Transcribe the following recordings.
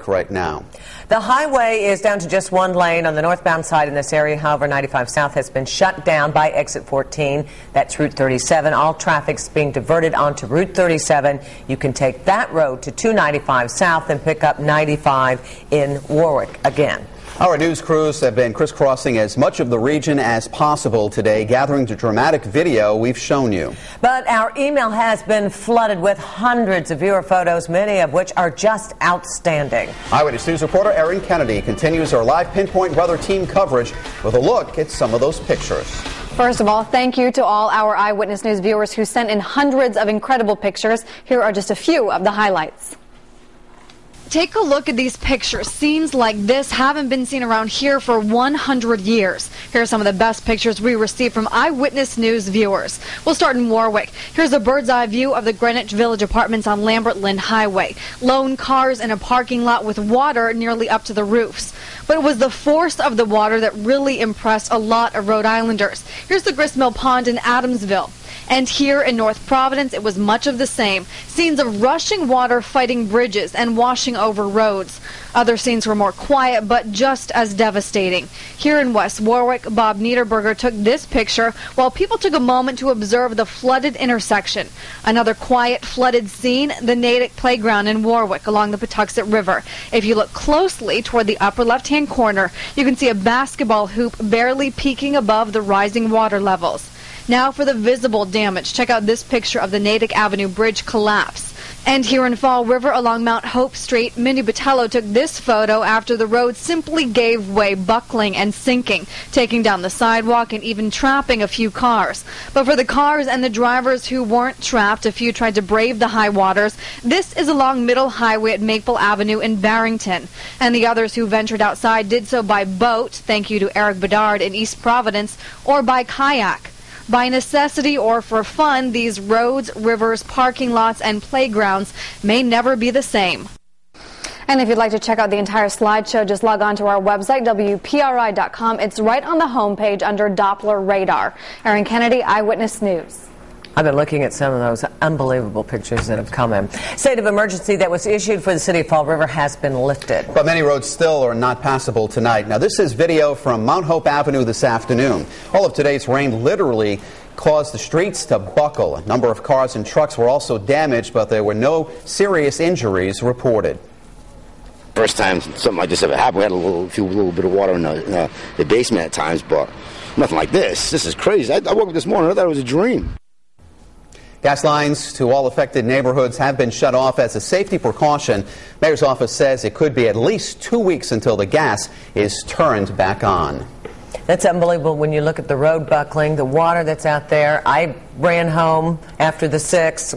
right now. The highway is down to just one lane on the northbound side in this area. However, 95 South has been shut down by exit 14. That's Route 37. All traffic's being diverted onto Route 37. You can take that road to 295 South and pick up 95 in Warwick again. Our news crews have been crisscrossing as much of the region as possible today, gathering the dramatic video we've shown you. But our email has been flooded with hundreds of viewer photos, many of which are just outstanding. Eyewitness News reporter Erin Kennedy continues our live Pinpoint Weather team coverage with a look at some of those pictures. First of all, thank you to all our Eyewitness News viewers who sent in hundreds of incredible pictures. Here are just a few of the highlights. Take a look at these pictures. Scenes like this haven't been seen around here for 100 years. Here are some of the best pictures we received from Eyewitness News viewers. We'll start in Warwick. Here's a bird's eye view of the Greenwich Village apartments on Lambert-Lynn Highway. Lone cars in a parking lot with water nearly up to the roofs. But it was the force of the water that really impressed a lot of Rhode Islanders. Here's the Grist Mill Pond in Adamsville. And here in North Providence, it was much of the same. Scenes of rushing water fighting bridges and washing over roads. Other scenes were more quiet, but just as devastating. Here in West Warwick, Bob Niederberger took this picture while people took a moment to observe the flooded intersection. Another quiet, flooded scene, the Natick playground in Warwick along the Patuxent River. If you look closely toward the upper left-hand corner, you can see a basketball hoop barely peeking above the rising water levels. Now for the visible damage. Check out this picture of the Natick Avenue Bridge collapse. And here in Fall River along Mount Hope Street, Minnie Botello took this photo after the road simply gave way, buckling and sinking, taking down the sidewalk and even trapping a few cars. But for the cars and the drivers who weren't trapped, a few tried to brave the high waters. This is along Middle Highway at Maple Avenue in Barrington. And the others who ventured outside did so by boat, thank you to Eric Bedard in East Providence, or by kayak. By necessity or for fun, these roads, rivers, parking lots, and playgrounds may never be the same. And if you'd like to check out the entire slideshow, just log on to our website, WPRI.com. It's right on the homepage under Doppler radar. Erin Kennedy, Eyewitness News. I've been looking at some of those unbelievable pictures that have come in. State of emergency that was issued for the city of Fall River has been lifted. But many roads still are not passable tonight. Now, this is video from Mount Hope Avenue this afternoon. All of today's rain literally caused the streets to buckle. A number of cars and trucks were also damaged, but there were no serious injuries reported. First time something like this ever happened, we had a little bit of water in the basement at times, but nothing like this. This is crazy. I woke up this morning, I thought it was a dream. Gas lines to all affected neighborhoods have been shut off as a safety precaution. Mayor's office says it could be at least 2 weeks until the gas is turned back on. That's unbelievable when you look at the road buckling, the water that's out there. I ran home after the 6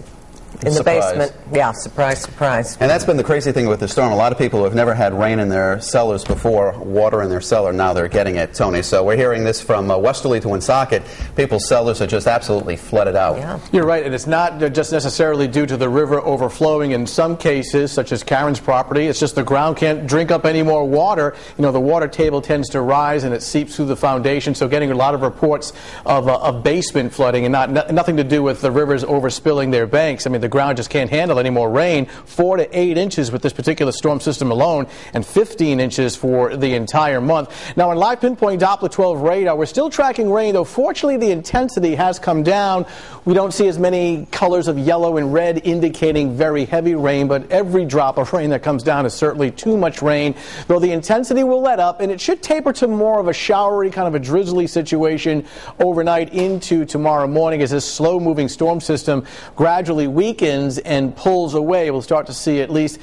in the basement. Yeah, surprise, surprise. And that's been the crazy thing with the storm. A lot of people who have never had rain in their cellars before, water in their cellar, now they're getting it, Tony. So we're hearing this from Westerly to Woonsocket. People's cellars are just absolutely flooded out. Yeah. You're right, and it's not just necessarily due to the river overflowing. In some cases, such as Karen's property, it's just the ground can't drink up any more water. You know, the water table tends to rise and it seeps through the foundation, so getting a lot of reports of basement flooding and nothing to do with the rivers overspilling their banks. I mean, the ground just can't handle any more rain. 4 to 8 inches with this particular storm system alone, and 15 inches for the entire month. Now, on live pinpoint Doppler 12 radar, we're still tracking rain, though fortunately the intensity has come down. We don't see as many colors of yellow and red indicating very heavy rain, but every drop of rain that comes down is certainly too much rain, though the intensity will let up, and it should taper to more of a showery, kind of a drizzly situation overnight into tomorrow morning as this slow-moving storm system gradually weakens and pulls away. We'll start to see at least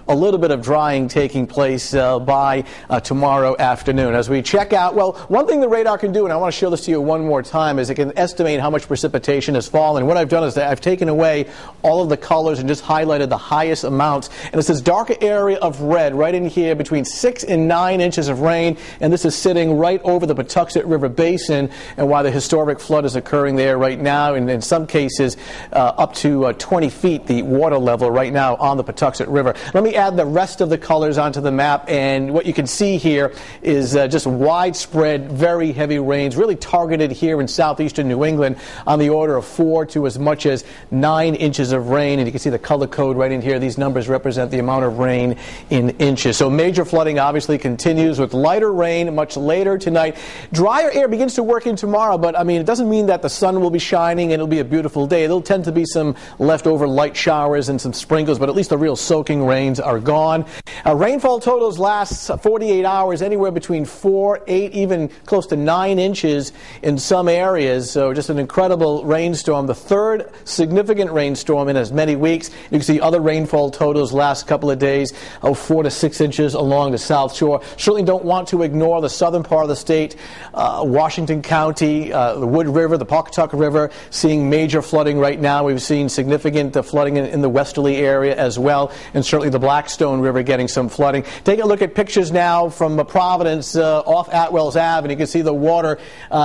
a little bit of drying taking place by tomorrow afternoon. As we check out, well, one thing the radar can do, and I want to show this to you one more time, is it can estimate how much precipitation has fallen. What I've done is that I've taken away all of the colors and just highlighted the highest amounts. And it's this darker area of red right in here between 6 and 9 inches of rain, and this is sitting right over the Patuxent River Basin, and why the historic flood is occurring there right now, and in some cases up to 20 feet the water level right now on the Patuxent River. Let me add the rest of the colors onto the map, and what you can see here is just widespread, very heavy rains, really targeted here in southeastern New England on the order of 4 to as much as 9 inches of rain. And you can see the color code right in here. These numbers represent the amount of rain in inches. So major flooding obviously continues with lighter rain much later tonight. Drier air begins to work in tomorrow, but I mean, it doesn't mean that the sun will be shining and it'll be a beautiful day. There'll tend to be some leftover light showers and some sprinkles, but at least the real soaking rains are gone. Rainfall totals last 48 hours, anywhere between 4, 8, even close to 9 inches in some areas. So just an incredible rainstorm, the third significant rainstorm in as many weeks. You can see other rainfall totals last couple of days, 4 to 6 inches along the South Shore. Certainly don't want to ignore the southern part of the state, Washington County, the Wood River, the Pawcatuck River, seeing major flooding right now. We've seen significant flooding in the westerly area as well, and certainly the Blackstone River getting some flooding. Take a look at pictures now from Providence off Atwells Ave, and you can see the water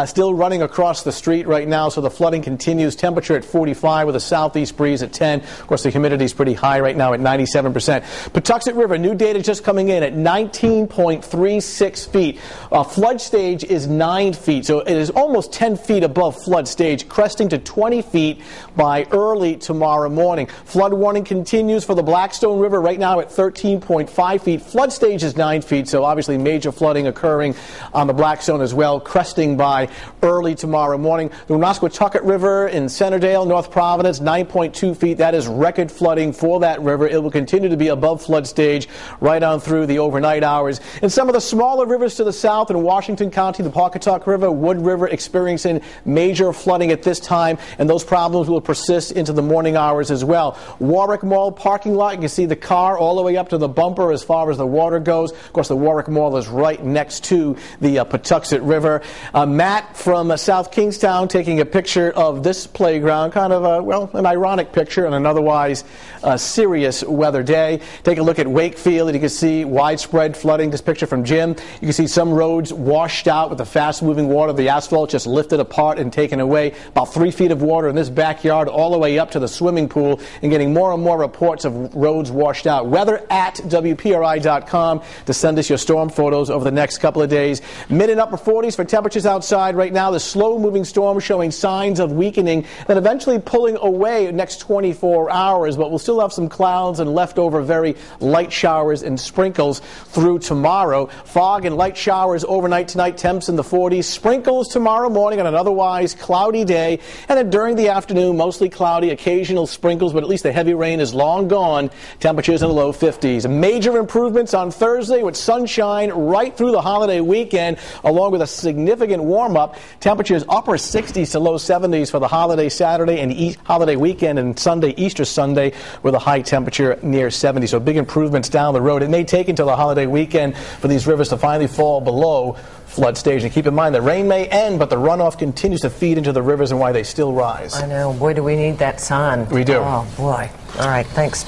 still running across the street right now, so the flooding continues. Temperature at 45 with a southeast breeze at 10. Of course, the humidity is pretty high right now at 97%. Patuxent River, new data just coming in at 19.36 feet. Flood stage is 9 feet, so it is almost 10 feet above flood stage, cresting to 20 feet by early tomorrow morning. Flood warning continues for the Blackstone River right now at 13.5 feet. Flood stage is 9 feet, so obviously major flooding occurring on the Blackstone as well, cresting by early tomorrow morning. The Woonasquatucket River in Centerdale, North Providence, 9.2 feet. That is record flooding for that river. It will continue to be above flood stage right on through the overnight hours. And some of the smaller rivers to the south in Washington County, the Pawcatuck River, Wood River, experiencing major flooding at this time, and those problems will persist into the morning hours as well. Warwick Mall parking lot, you can see the car all the way up to the bumper as far as the water goes. Of course, the Warwick Mall is right next to the Patuxent River. Matt from South Kingstown taking a picture of this playground, kind of an ironic picture on an otherwise serious weather day. Take a look at Wakefield, and you can see widespread flooding. This picture from Jim. You can see some roads washed out with the fast-moving water. The asphalt just lifted apart and taken away. About 3 feet of water in this backyard all the way up to the swimming pool, and getting more and more reports of roads washed out. Weather at WPRI.com to send us your storm photos over the next couple of days. Mid and upper 40s for temperatures outside right now. The slow-moving storm showing signs of weakening, then eventually pulling away next 24 hours, but we'll still have some clouds and leftover very light showers and sprinkles through tomorrow. Fog and light showers overnight tonight, temps in the 40s. Sprinkles tomorrow morning on an otherwise cloudy day, and then during the afternoon, mostly cloudy, occasional sprinkles, but at least the heavy rain is long gone. Temperatures in the low 50s. Major improvements on Thursday with sunshine right through the holiday weekend, along with a significant warm-up. Temperatures upper 60s to low 70s for the holiday Saturday and holiday weekend, and Sunday, Easter Sunday, with a high temperature near 70. So big improvements down the road. It may take until the holiday weekend for these rivers to finally fall below flood stage. And keep in mind, the rain may end, but the runoff continues to feed into the rivers and why they still rise. I know. Boy, do we need that sun. We do. Oh, boy. All right. Thanks.